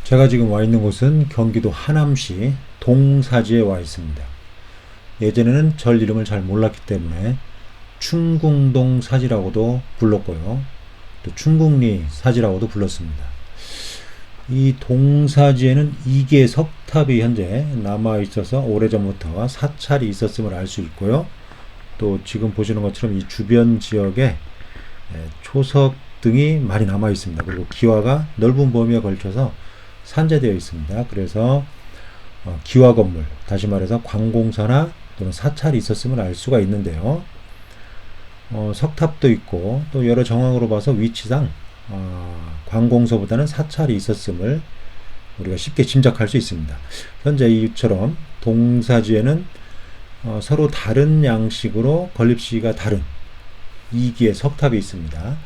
제가 지금 와 있는 곳은 경기도 하남시 동사지에 와 있습니다. 예전에는 절 이름을 잘 몰랐기 때문에 충궁동 사지라고도 불렀고요. 또 충궁리 사지라고도 불렀습니다. 이 동사지에는 2개 석탑이 현재 남아 있어서 오래전부터 사찰이 있었음을 알 수 있고요. 또 지금 보시는 것처럼 이 주변 지역에 초석 등이 많이 남아 있습니다. 그리고 기와가 넓은 범위에 걸쳐서 산재되어 있습니다. 그래서 기와 건물, 다시 말해서 관공서나 또는 사찰이 있었음을 알 수가 있는데요. 석탑도 있고 또 여러 정황으로 봐서 위치상 관공서보다는 사찰이 있었음을 우리가 쉽게 짐작할 수 있습니다. 현재 이처럼 동사지에는 서로 다른 양식으로 건립시기가 다른 2기의 석탑이 있습니다.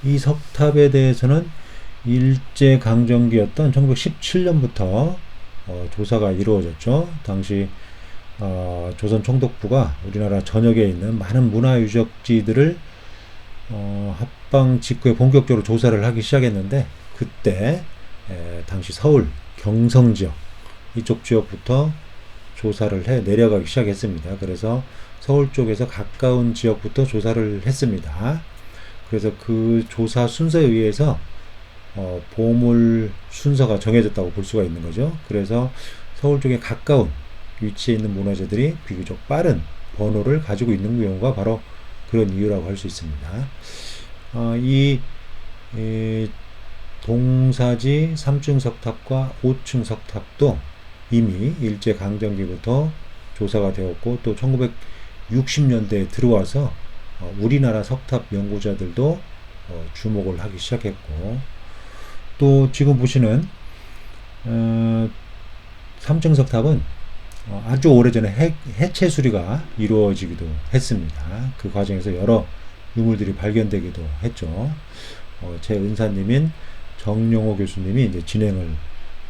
이 석탑에 대해서는 일제강점기였던 1917년부터 조사가 이루어졌죠. 당시 조선 총독부가 우리나라 전역에 있는 많은 문화유적지들을 합방 직후에 본격적으로 조사를 하기 시작했는데, 그때 당시 서울 경성 지역 이쪽 지역부터 조사를 해 내려가기 시작했습니다. 그래서 서울 쪽에서 가까운 지역부터 조사를 했습니다. 그래서 그 조사 순서에 의해서 보물 순서가 정해졌다고 볼 수가 있는 거죠. 그래서 서울 쪽에 가까운 위치에 있는 문화재들이 비교적 빠른 번호를 가지고 있는 경우가 바로 그런 이유라고 할 수 있습니다. 이 동사지 3층 석탑과 5층 석탑도 이미 일제강점기부터 조사가 되었고, 또 1960년대에 들어와서 우리나라 석탑 연구자들도 주목을 하기 시작했고, 또 지금 보시는 3층 석탑은 아주 오래전에 해체 수리가 이루어지기도 했습니다. 그 과정에서 여러 유물들이 발견되기도 했죠. 제 은사님인 정용호 교수님이 이제 진행을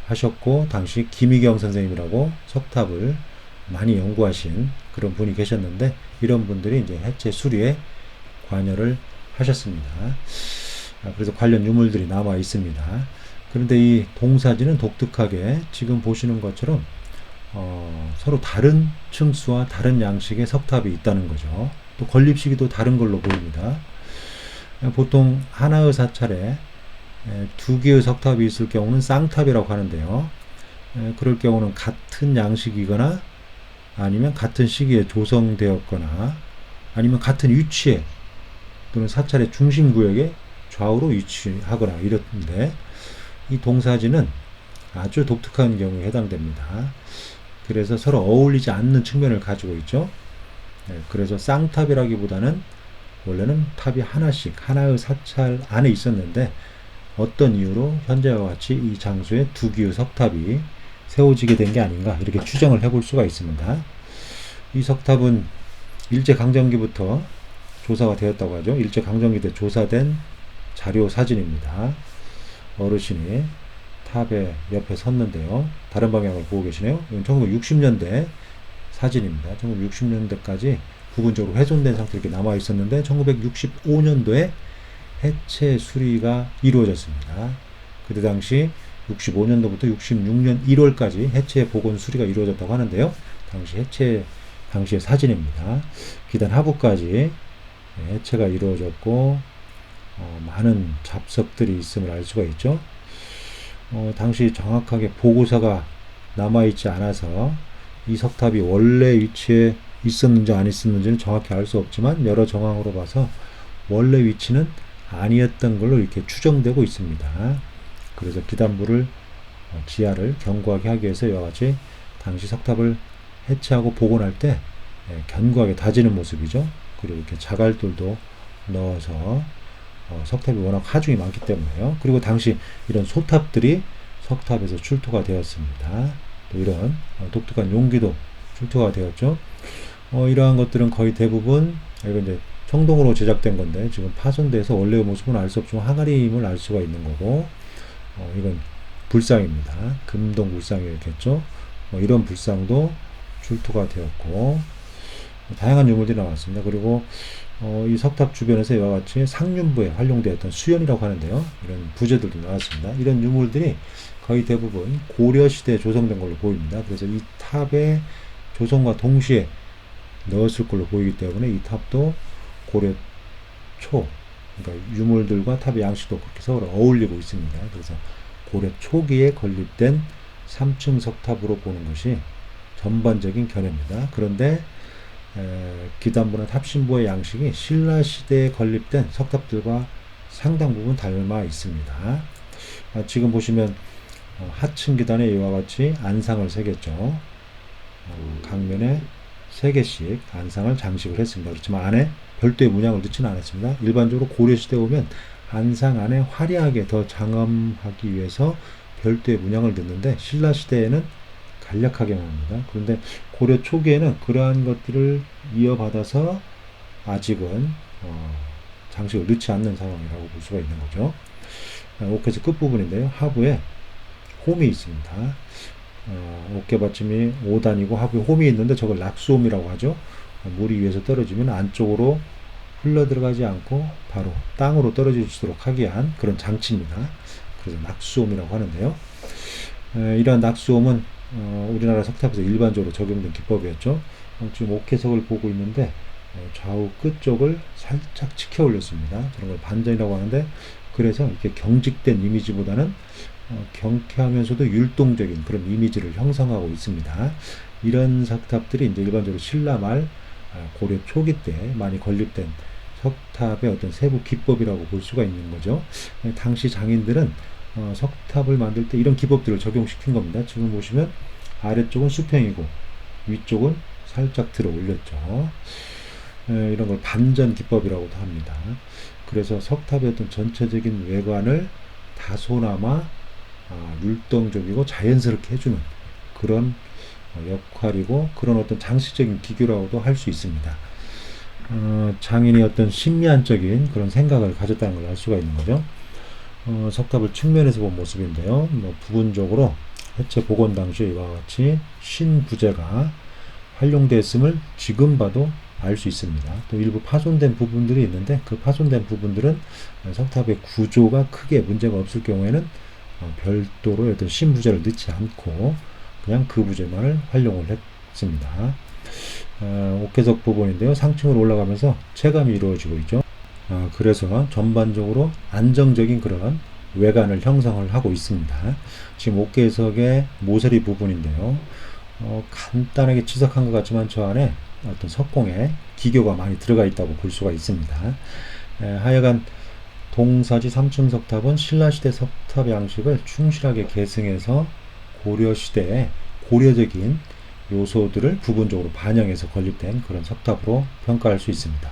하셨고, 당시 김희경 선생님이라고 석탑을 많이 연구하신 그런 분이 계셨는데, 이런 분들이 이제 해체 수리에 관여를 하셨습니다. 그래서 관련 유물들이 남아 있습니다. 그런데 이 동사지는 독특하게 지금 보시는 것처럼 서로 다른 층수와 다른 양식의 석탑이 있다는 거죠. 또 건립시기도 다른 걸로 보입니다. 보통 하나의 사찰에 2개의 석탑이 있을 경우는 쌍탑이라고 하는데요. 그럴 경우는 같은 양식이거나 아니면 같은 시기에 조성되었거나 아니면 같은 위치에 또는 사찰의 중심 구역에 좌우로 위치하거나 이렇는데, 이 동사지는 아주 독특한 경우에 해당됩니다. 그래서 서로 어울리지 않는 측면을 가지고 있죠. 그래서 쌍탑이라기보다는 원래는 탑이 하나씩 하나의 사찰 안에 있었는데, 어떤 이유로 현재와 같이 이 장소에 2개의 석탑이 세워지게 된 게 아닌가, 이렇게 추정을 해볼 수가 있습니다. 이 석탑은 일제강점기부터 조사가 되었다고 하죠. 일제강점기 때 조사된 자료 사진입니다. 어르신이 탑의 옆에 섰는데요. 다른 방향을 보고 계시네요. 이건 1960년대 사진입니다. 1960년대까지 부분적으로 훼손된 상태로 이렇게 남아 있었는데, 1965년도에 해체 수리가 이루어졌습니다. 그때 당시 65년도부터 66년 1월까지 해체 복원 수리가 이루어졌다고 하는데요. 당시의 사진입니다. 기단 하부까지 해체가 이루어졌고, 많은 잡석들이 있음을 알 수가 있죠. 당시 정확하게 보고서가 남아있지 않아서 이 석탑이 원래 위치에 있었는지 안 있었는지는 정확히 알 수 없지만, 여러 정황으로 봐서 원래 위치는 아니었던 걸로 이렇게 추정되고 있습니다. 그래서 기단부를 지하를 견고하게 하기 위해서 이와 같이 당시 석탑을 해체하고 복원할 때 견고하게 다지는 모습이죠. 그리고 이렇게 자갈돌도 넣어서 석탑이 워낙 하중이 많기 때문에요. 그리고 당시 이런 소탑들이 석탑에서 출토가 되었습니다. 또 이런 독특한 용기도 출토가 되었죠. 이러한 것들은 거의 대부분, 이건 이제 청동으로 제작된 건데 지금 파손돼서 원래의 모습은 알 수 없지만 항아리임을 알 수가 있는 거고, 이건 불상입니다. 금동 불상이었겠죠. 이런 불상도 출토가 되었고, 다양한 유물들이 나왔습니다. 그리고 이 석탑 주변에서 이와 같이 상륜부에 활용되었던 수연이라고 하는데요. 이런 부재들도 나왔습니다. 이런 유물들이 거의 대부분 고려시대에 조성된 걸로 보입니다. 그래서 이 탑에 조성과 동시에 넣었을 걸로 보이기 때문에 이 탑도 고려 초, 그러니까 유물들과 탑의 양식도 그렇게 서로 어울리고 있습니다. 그래서 고려 초기에 건립된 3층 석탑으로 보는 것이 전반적인 견해입니다. 그런데 기단부나 탑신부의 양식이 신라시대에 건립된 석탑들과 상당 부분 닮아 있습니다. 지금 보시면 하층 기단에 이와 같이 안상을 새겼죠. 강면에 3개씩 안상을 장식을 했습니다. 그렇지만 안에 별도의 문양을 넣지는 않았습니다. 일반적으로 고려시대에 오면 안상 안에 화려하게 더 장엄하기 위해서 별도의 문양을 넣는데 신라시대에는 간략하게만 합니다. 그런데 고려 초기에는 그러한 것들을 이어받아서 아직은 장식을 넣지 않는 상황이라고 볼 수가 있는 거죠. 옥에서 끝부분인데요. 하부에 홈이 있습니다. 어깨받침이 5단이고 하부에 홈이 있는데 저걸 낙수홈이라고 하죠. 물이 위에서 떨어지면 안쪽으로 흘러 들어가지 않고 바로 땅으로 떨어질 수 있도록 하기 위한 그런 장치입니다. 그래서 낙수홈이라고 하는데요. 이러한 낙수홈은 우리나라 석탑에서 일반적으로 적용된 기법이었죠. 지금 옥해석을 보고 있는데 좌우 끝쪽을 살짝 치켜 올렸습니다. 저런 걸 반전이라고 하는데, 그래서 이렇게 경직된 이미지보다는 경쾌하면서도 율동적인 그런 이미지를 형성하고 있습니다. 이런 석탑들이 이제 일반적으로 신라 말 고려 초기 때 많이 건립된 석탑의 어떤 세부 기법이라고 볼 수가 있는 거죠. 당시 장인들은 석탑을 만들 때 이런 기법들을 적용시킨 겁니다. 지금 보시면 아래쪽은 수평이고 위쪽은 살짝 들어 올렸죠. 이런 걸 반전 기법이라고도 합니다. 그래서 석탑의 어떤 전체적인 외관을 다소나마 율동적이고 자연스럽게 해주는 그런 역할이고, 그런 어떤 장식적인 기교라고도 할 수 있습니다. 장인이 어떤 심미안적인 그런 생각을 가졌다는 걸 알 수가 있는 거죠. 석탑을 측면에서 본 모습인데요. 부분적으로 해체 복원 당시에 이와 같이 신부재가 활용됐음을 지금 봐도 알 수 있습니다. 또 일부 파손된 부분들이 있는데 그 파손된 부분들은 석탑의 구조가 크게 문제가 없을 경우에는 별도로 어떤 신부재를 넣지 않고 그냥 그 부재만을 활용을 했습니다. 옥해석 부분인데요. 상층으로 올라가면서 체감이 이루어지고 있죠. 그래서 전반적으로 안정적인 그런 외관을 형성을 하고 있습니다. 지금 옥계석의 모서리 부분인데요. 간단하게 지적한 것 같지만 저 안에 어떤 석공에 기교가 많이 들어가 있다고 볼 수가 있습니다. 하여간 동사지 3층 석탑은 신라시대 석탑 양식을 충실하게 계승해서 고려시대의 고려적인 요소들을 부분적으로 반영해서 건립된 그런 석탑으로 평가할 수 있습니다.